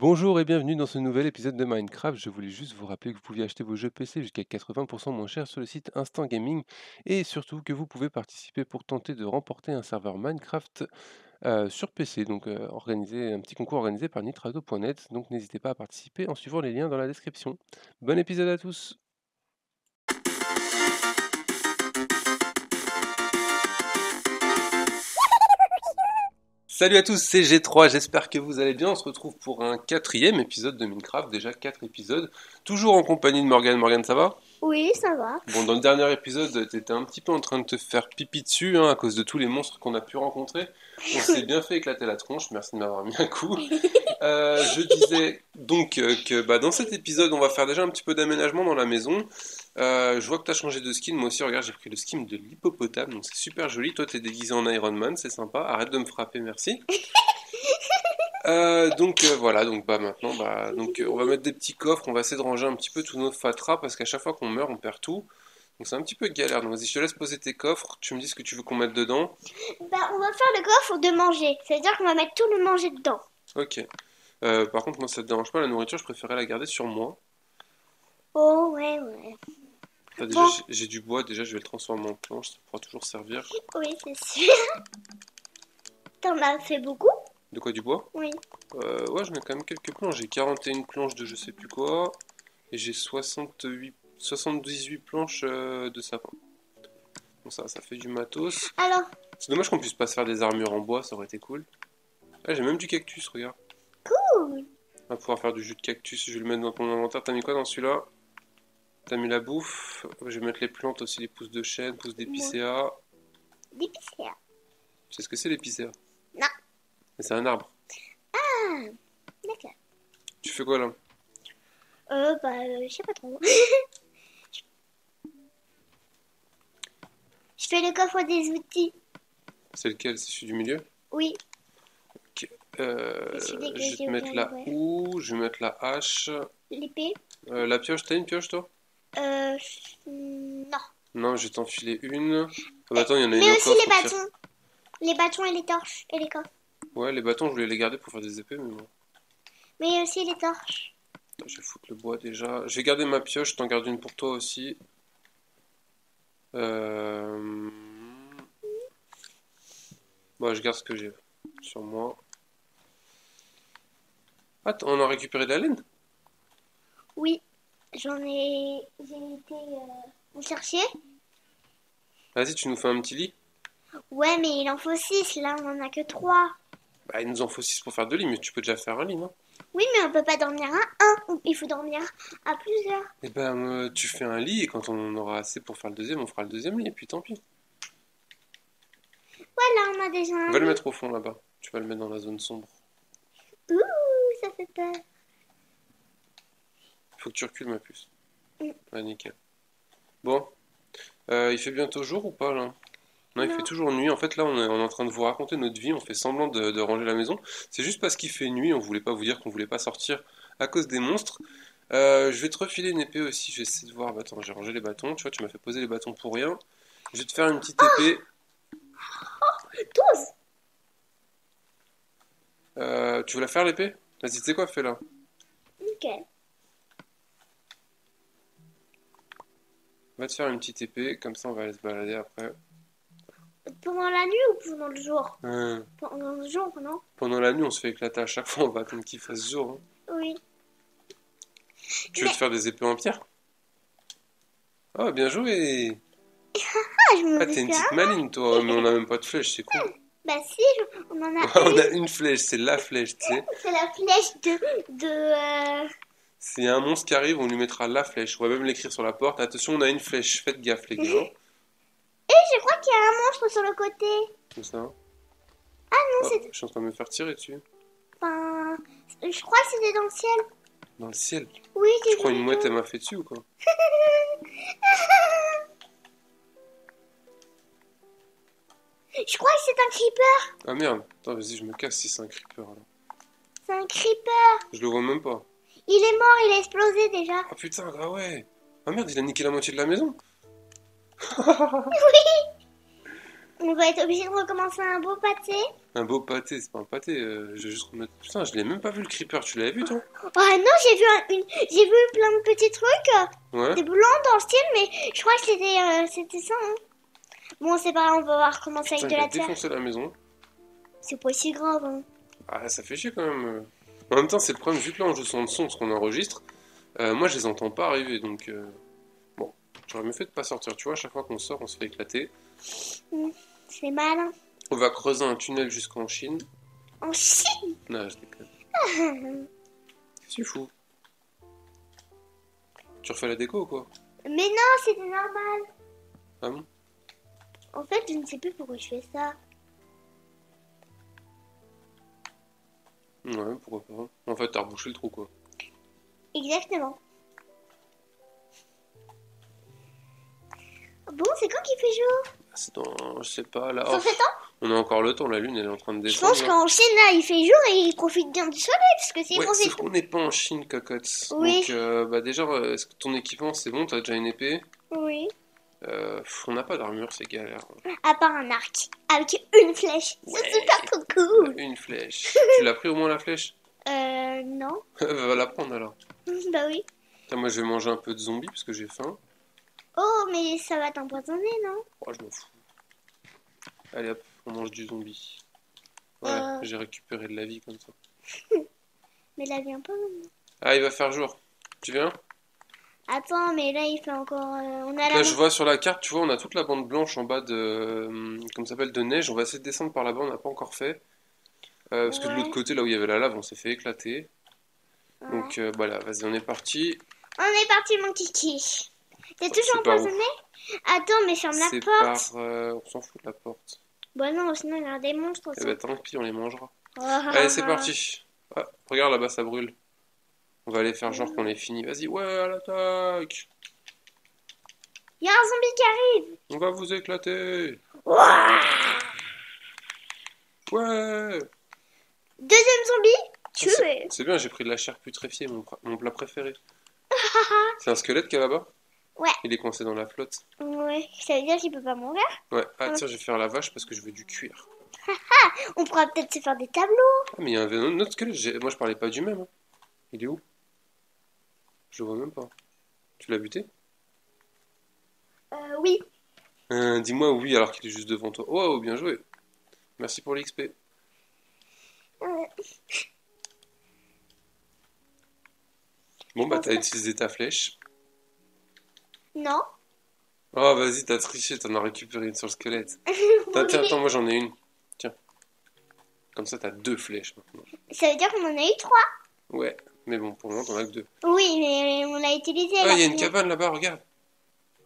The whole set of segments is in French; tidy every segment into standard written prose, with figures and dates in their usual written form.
Bonjour et bienvenue dans ce nouvel épisode de Minecraft. Je voulais juste vous rappeler que vous pouviez acheter vos jeux PC jusqu'à 80% moins cher sur le site Instant Gaming et surtout que vous pouvez participer pour tenter de remporter un serveur Minecraft sur PC. Donc un petit concours organisé par nitrado.net. Donc n'hésitez pas à participer en suivant les liens dans la description. Bon épisode à tous. Salut à tous, c'est G3, j'espère que vous allez bien. On se retrouve pour un quatrième épisode de Minecraft, déjà 4 épisodes, toujours en compagnie de Morgane. Morgane, ça va? Oui, ça va. Bon, dans le dernier épisode, t'étais un petit peu en train de te faire pipi dessus, hein, à cause de tous les monstres qu'on a pu rencontrer. On s'est bien fait éclater la tronche, merci de m'avoir mis un coup. Je disais donc que dans cet épisode, on va faire déjà un petit peu d'aménagement dans la maison. Je vois que t'as changé de skin, moi aussi, regarde, j'ai pris le skin de l'hippopotame, donc c'est super joli. Toi, t'es déguisé en Iron Man, c'est sympa. Arrête de me frapper, merci. Voilà, on va mettre des petits coffres, on va essayer de ranger un petit peu tous nos fatras parce qu'à chaque fois qu'on meurt, on perd tout. Donc c'est un petit peu galère. Donc vas-y, je te laisse poser tes coffres, tu me dis ce que tu veux qu'on mette dedans. On va faire le coffre de manger. C'est-à-dire qu'on va mettre tout le manger dedans. Ok. Par contre, moi ça te dérange pas, la nourriture, je préférais la garder sur moi. Oh, ouais. Déjà, Bon, j'ai du bois, déjà je vais le transformer en planche, ça pourra toujours servir. oui, c'est sûr. T'en as fait beaucoup? De quoi, du bois? Oui. Ouais, j'en ai quand même quelques planches. J'ai 41 planches de je sais plus quoi, et j'ai 78 planches de sapin. Bon, ça fait du matos. Alors, C'est dommage qu'on puisse pas se faire des armures en bois, ça aurait été cool. Ah, j'ai même du cactus, regarde. cool. On va pouvoir faire du jus de cactus, je vais le mettre dans ton inventaire. T'as mis quoi dans celui-là? T'as mis la bouffe. Je vais mettre les plantes aussi, les pousses de chêne, pousses d'épicéa. D'épicerie. Tu sais ce que c'est l'épicéa? Non. Mais c'est un arbre. Ah, d'accord. Tu fais quoi là? Je sais pas trop. Je fais le coffre des outils. C'est lequel? C'est celui du milieu? Oui. Ok. Celui que Je vais j'ai te mettre ouvert, la ouais. houe, je vais mettre la hache. L'épée. La pioche, t'as une pioche toi? Non. Non, je vais t'en filer une. Ah bah attends, il y en a une Mais au aussi coffre les au pire. bâtons. Les bâtons et les torches et les coffres. Ouais, les bâtons, je voulais les garder pour faire des épées, mais bon. Mais aussi les torches. Attends, je vais foutre le bois déjà. Je vais garder ma pioche, je t'en garde une pour toi aussi. Euh... Bon, je garde ce que j'ai sur moi. Ah, on a récupéré de la laine? Oui. J'ai été en chercher. Vas-y, tu nous fais un petit lit. Ouais, mais il en faut 6. Là, on en a que 3. Bah, il nous en faut 6 pour faire 2 lits, mais tu peux déjà faire un lit, non? Oui, mais on peut pas dormir à un. Il faut dormir à plusieurs. Eh ben, tu fais un lit, et quand on aura assez pour faire le deuxième, on fera le deuxième lit, et puis tant pis. Voilà, on a déjà On un va le lit. mettre au fond là-bas. Tu vas le mettre dans la zone sombre. Ouh, ça fait peur. Faut que tu recules, ma puce. Mm. Ouais, nickel. Bon, il fait bientôt jour ou pas là? Non, il fait Non. toujours nuit. En fait, là, on est en train de vous raconter notre vie. On fait semblant de ranger la maison. C'est juste parce qu'il fait nuit. On voulait pas vous dire qu'on voulait pas sortir à cause des monstres. Je vais te refiler une épée aussi. Je vais essayer de voir. Bah, attends, j'ai rangé les bâtons. Tu vois, tu m'as fait poser les bâtons pour rien. Je vais te faire une petite épée. 12. Tu veux la faire l'épée? Vas-y, tu sais quoi, fais-la. Nickel. Va te faire une petite épée. Comme ça, on va aller se balader après. Pendant la nuit ou pendant le jour? Euh, Pendant le jour, non? Pendant la nuit, on se fait éclater à chaque fois. On va attendre qu'il fasse jour, hein. Oui. Tu veux te Mais, faire des épées en pierre? Oh, bien joué! je me Ah, t'es une fais petite un. maline, toi. Mais on a même pas de flèche, c'est con. Bah si, on en a On a une. une flèche, c'est la flèche, tu sais. C'est la flèche de. S'il y a un monstre qui arrive, on lui mettra la flèche. On va même l'écrire sur la porte. Attention, on a une flèche. Faites gaffe, les gars, hein. Et je crois qu'il y a un monstre sur le côté. Comme ça. Non, Oh, c'est. je suis en train de me faire tirer dessus. Enfin, je crois que c'était dans le ciel. Dans le ciel. Oui, Tu j'ai crois vu une et mouette, tout. elle m'a fait dessus ou quoi? Je crois que c'est un creeper. Ah merde. Attends, vas-y, je me casse si c'est un creeper, là. C'est un creeper. Je le vois même pas. Il est mort, il a explosé déjà. Ah putain, ah ouais. Ah merde, il a niqué la moitié de la maison. On va être obligé de recommencer un beau pâté. Un beau pâté, c'est pas un pâté. Je vais juste remettre. Putain, je l'ai même pas vu le creeper. Tu l'avais vu toi? Oh non, j'ai vu plein de petits trucs, Ouais. des blancs dans le style, mais je crois que c'était ça. Hein. Bon, c'est pas grave, on va voir recommencer Putain, avec de il a la terre. défoncé la maison. C'est pas si grave. Hein. Ah, ça fait chier quand même. En même temps, c'est le problème, vu que là on joue son son, ce qu'on enregistre, moi je les entends pas arriver, donc bon, j'aurais mieux fait de pas sortir, tu vois, à chaque fois qu'on sort, on se fait éclater. C'est malin. On va creuser un tunnel jusqu'en Chine. En Chine. Non, je déconne. C'est fou. Tu refais la déco ou quoi? Mais non, c'était normal. Ah bon? En fait, je ne sais plus pourquoi je fais ça. Ouais, pourquoi pas. En fait, t'as rebouché le trou, quoi. Exactement. Bon, c'est quand qu'il fait jour? Ah, c'est dans, je sais pas, là. Dans 7 ans? On a encore le temps, la lune elle est en train de Je descendre. pense là. qu'en Chine, là, il fait jour et il profite bien du soleil, parce que c'est Ouais, bon, sauf qu'on n'est pas en Chine, cocotte. Oui. Donc, bah déjà, est-ce que ton équipement c'est bon? T'as déjà une épée? Oui. On n'a pas d'armure, c'est galère. À part un arc, avec une flèche. Ouais. C'est super trop cool. Une flèche. Tu l'as pris au moins la flèche? Non. Va la prendre alors. Bah oui. Putain, moi je vais manger un peu de zombies parce que j'ai faim. Oh, mais ça va t'empoisonner, non? Oh, je m'en fous. Allez hop, on mange du zombie. Voilà, j'ai récupéré de la vie comme ça. Mais là, viens pas. Ah, il va faire jour. Tu viens? Attends, mais là, il fait encore... on a Là, la... je vois sur la carte, tu vois, on a toute la bande blanche en bas de, comment ça s'appelle, de neige. On va essayer de descendre par là-bas, on n'a pas encore fait. Parce que de Ouais. l'autre côté, là où il y avait la lave, on s'est fait éclater. Ouais. Donc voilà, vas-y, on est parti. On est parti, mon kiki. T'es toujours C'est par où? empoisonné? Attends, mais ferme la C'est porte. par... on s'en fout de la porte. Bah non, sinon il y aura des monstres Eh aussi. ben tant pis, on les mangera. Ah, Allez, c'est parti. Ah, regarde là-bas, ça brûle. On va aller faire genre qu'on les finit. Vas-y, ouais, à l'attaque. Il y a un zombie qui arrive. On va vous éclater. Ouah. Ouais. Deuxième zombie tué. C'est bien, j'ai pris de la chair putréfiée, mon plat préféré. C'est un squelette qu'il y a là-bas? Ouais. Il est coincé dans la flotte. Ouais, ça veut dire qu'il peut pas mourir. Ouais. Ah tiens, je vais faire la vache parce que je veux du cuir. On pourra peut-être se faire des tableaux. Ah mais il y a un autre squelette. Moi je parlais pas du même. Hein. Il est où? Je le vois même pas. Tu l'as buté? Oui. Dis-moi oui alors qu'il est juste devant toi. Oh, bien joué. Merci pour l'XP. Bon bah t'as utilisé ta flèche. Non. Oh vas-y, t'as triché, t'en as récupéré une sur le squelette. Tiens, attends, moi j'en ai une. Tiens. Comme ça t'as 2 flèches maintenant. Ça veut dire qu'on en a eu 3. Ouais, mais bon, pour le moment t'en as que 2. Oui, mais on l'a utilisé. Ah, la il y a une première. cabane là-bas, regarde.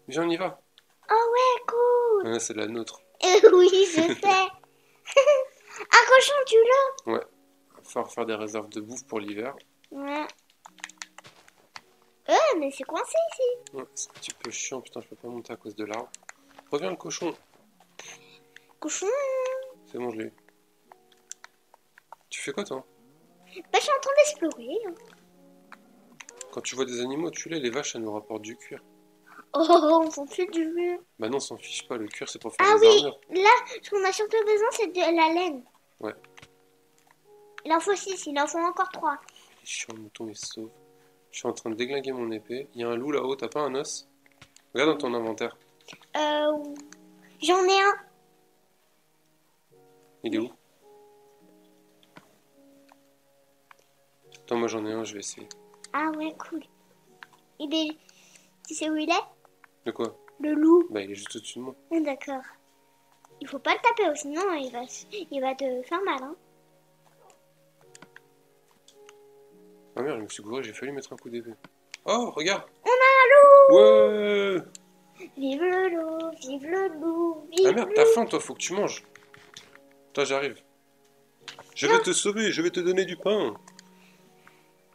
Viens, on y va. Oh ouais, cool. Ah, c'est la nôtre. Oui, je sais. Un cochon, tu l'as? Ouais. Il va falloir faire des réserves de bouffe pour l'hiver. Ouais. Mais c'est coincé ici. Ouais, c'est un petit peu chiant, putain, je peux pas monter à cause de l'arbre. Reviens le cochon. Cochon. C'est bon, je l'ai eu. Tu fais quoi toi? Bah, je suis en train d'explorer. Quand tu vois des animaux, tue-les, les vaches, ça nous rapporte du cuir. Oh, on s'en fout du mur. Bah non, on s'en fiche pas, le cuir c'est pour faire Ah des oui, armures. là, ce qu'on a surtout besoin, c'est de la laine. Ouais. Il en faut 6, il en faut encore 3. Il est chiant, le mouton, il se sauve. Je suis en train de déglinguer mon épée. Il y a un loup là-haut, t'as pas un os? Regarde dans ton inventaire. J'en ai un. Il est où? Attends, moi j'en ai un, je vais essayer. Ah ouais, cool. Il est... Tu sais où il est? De quoi? Le loup. Bah il est juste au-dessus de moi. D'accord. Il faut pas le taper, sinon il va te faire mal. Hein. Ah merde, je me suis gouré, j'ai failli mettre un coup d'épée. Oh, regarde! On a un loup. Ouais! Vive le loup, vive le loup, vive Ah merde, le t'as loup. faim toi, faut que tu manges. Toi, j'arrive. Je vais te sauver, je vais te donner du pain.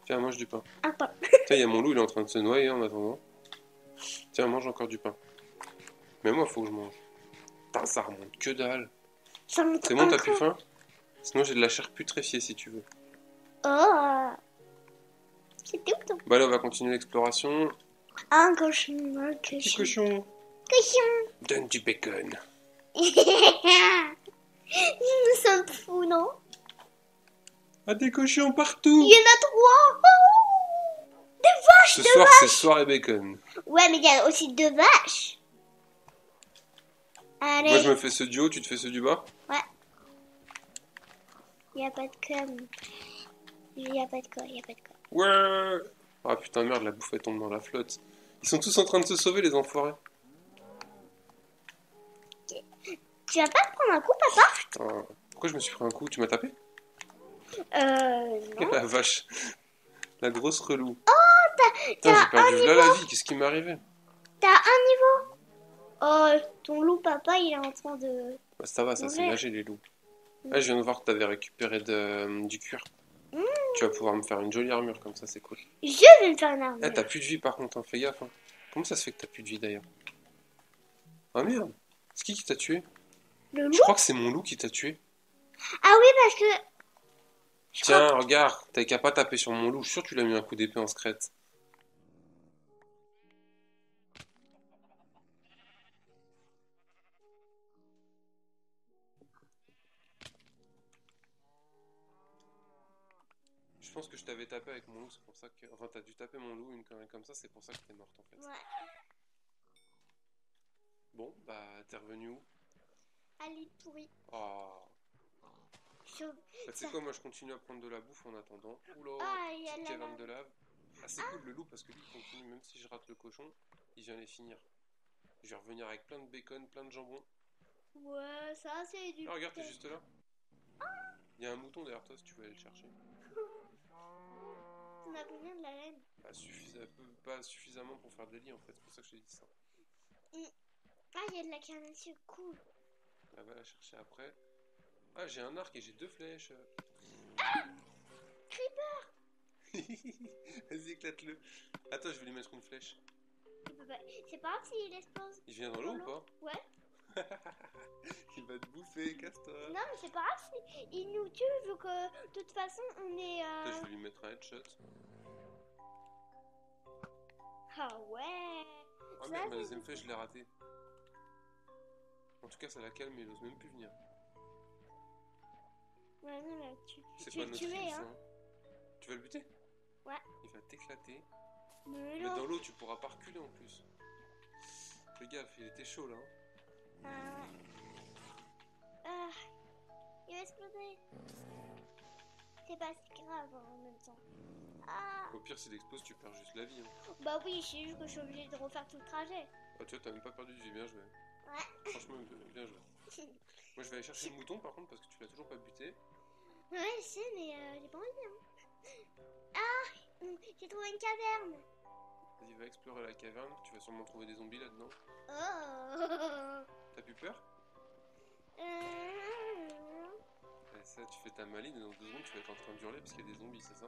Tiens, mange du pain. Un pain. Tiens, il y a mon loup, il est en train de se noyer en attendant. Tiens, mange encore du pain. Mais moi, faut que je mange. Putain, ça remonte que dalle. Ça monte C'est bon, t'as encore. plus faim? Sinon, j'ai de la chair putréfiée si tu veux. Oh. C'était où ton... Bah là, on va continuer l'exploration. Un cochon, un Petit cochon. cochon, Cochon. donne du bacon. Nous sommes fous, non? Ah, des cochons partout! Il y en a 3. Oh, des vaches, Ce deux soir, vaches. c'est soirée bacon. Ouais, mais il y a aussi 2 vaches. Allez. Moi, je me fais ceux du haut, tu te fais ceux du bas? Ouais. Il n'y a pas de com. Il n'y a pas de quoi, il n'y a pas de quoi. Ouais! Ah putain, merde, la bouffe elle tombe dans la flotte. Ils sont tous en train de se sauver, les enfoirés. Tu vas pas te prendre un coup, papa? Putain, pourquoi je me suis pris un coup? Tu m'as tapé? Non. La vache. La grosse relou. Putain, t'as j'ai perdu là la vie, qu'est-ce qui m'est arrivé? T'as un niveau. Oh, ton loup, papa, il est en train de... Bah, ça va, ça c'est Ouais. nagé les loups. Ah, je viens de voir que t'avais récupéré du cuir. Tu vas pouvoir me faire une jolie armure comme ça, c'est cool. Je vais me faire une armure. Eh, t'as plus de vie par contre, hein, fais gaffe. Hein. Comment ça se fait que t'as plus de vie d'ailleurs? Ah merde, c'est qui t'a tué? Le Je loup? crois que c'est mon loup qui t'a tué. Ah oui, parce que... Tiens, regarde, t'avais qu'à pas taper sur mon loup, je suis sûr que tu l'as mis un coup d'épée en secrète. Je pense que je t'avais tapé avec mon loup, c'est pour ça que... Enfin, t'as dû taper mon loup, une connerie comme ça, c'est pour ça que t'es morte en fait. Ouais. Bon, bah, t'es revenu où? Allez, pourri. Oh. Je... Bah, tu sais quoi, moi je continue à prendre de la bouffe en attendant. Oula, Ah, il y a petite la caverne lave. de lave. Ah, c'est cool le loup parce que lui il continue, même si je rate le cochon, il vient les finir. Je vais revenir avec plein de bacon, plein de jambon. Ouais, ça, c'est du... Ah, regarde, t'es juste là. Il y a un mouton derrière toi si tu veux aller le chercher. T'en as combien de la laine? Bah, pas suffisamment pour faire des lits en fait, c'est pour ça que je t'ai dit ça. Ah, il y a de la canne à sucre, cool. On va la chercher après. Ah, j'ai un arc et j'ai 2 flèches. Creeper. Vas-y, éclate-le. Attends, je vais lui mettre une flèche. C'est pas grave s'il explose. Il vient dans l'eau ou pas? Ouais. Il va te bouffer, casse-toi. Non, mais c'est pas grave s'il nous tue, vu que de toute façon, on est... Attends, je vais lui mettre un headshot. Ah ouais. Ah Ça, merde, ma c'est deuxième flèche, je l'ai ratée. En tout cas, ça la calme, il ose même plus venir. Ouais, non, mais C'est tu pas le notre tuer, île, ça. hein. Hein. Tu vas le buter? Ouais. Il va t'éclater. Mais Mais non. dans l'eau, tu pourras pas reculer en plus. Fais gaffe, il était chaud là. Hein. Ah, il va exploser. C'est pas si grave hein, en même temps. Ah, Au pire, s'il explose, tu perds juste la vie. Hein. bah oui, c'est juste que je suis obligée de refaire tout le trajet. Ah, tu vois, t'as même pas perdu de vie, bien joué. Ouais. Franchement, bien joué. Moi, je vais aller chercher le mouton par contre parce que tu l'as toujours pas buté. Ouais, je sais, mais j'ai pas envie. Hein. Ah, j'ai trouvé une caverne. Vas-y, va explorer la caverne. Tu vas sûrement trouver des zombies là-dedans. Oh. T'as plus peur? Et ça, tu fais ta maline et dans 2 secondes, tu vas être en train d'hurler parce qu'il y a des zombies, c'est ça?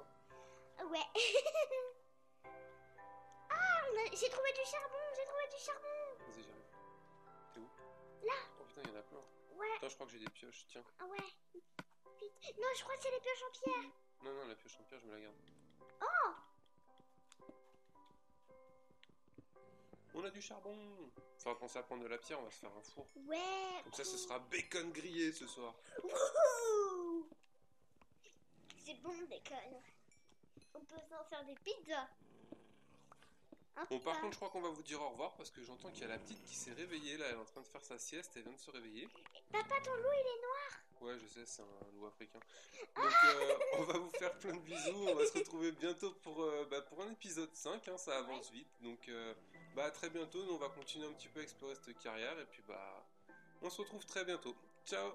Ouais. Ah, j'ai trouvé du charbon, Vas-y, j'arrive. T'es où? Là. Oh putain, il y en a plein. Ouais. Attends, je crois que j'ai des pioches, tiens. Ah ouais. Vite. Non, je crois que c'est les pioches en pierre. Non, non, la pioche en pierre, je me la garde. Oh. On a du charbon. Faudra penser à prendre de la pierre, on va se faire un four. Ouais. Comme ça, ce sera bacon grillé ce soir. Wouhou. C'est bon le bacon. On peut s'en faire des pizzas. Hein, Bon, par papa contre, je crois qu'on va vous dire au revoir parce que j'entends qu'il y a la petite qui s'est réveillée là. Elle est en train de faire sa sieste, elle vient de se réveiller. Papa, ton loup il est noir. Ouais, je sais, c'est un loup africain. Donc, on va vous faire plein de bisous. On va se retrouver bientôt pour un épisode 5. Hein, ça avance vite. Donc, à très bientôt. Nous, on va continuer un petit peu à explorer cette carrière. Et puis, on se retrouve très bientôt. Ciao!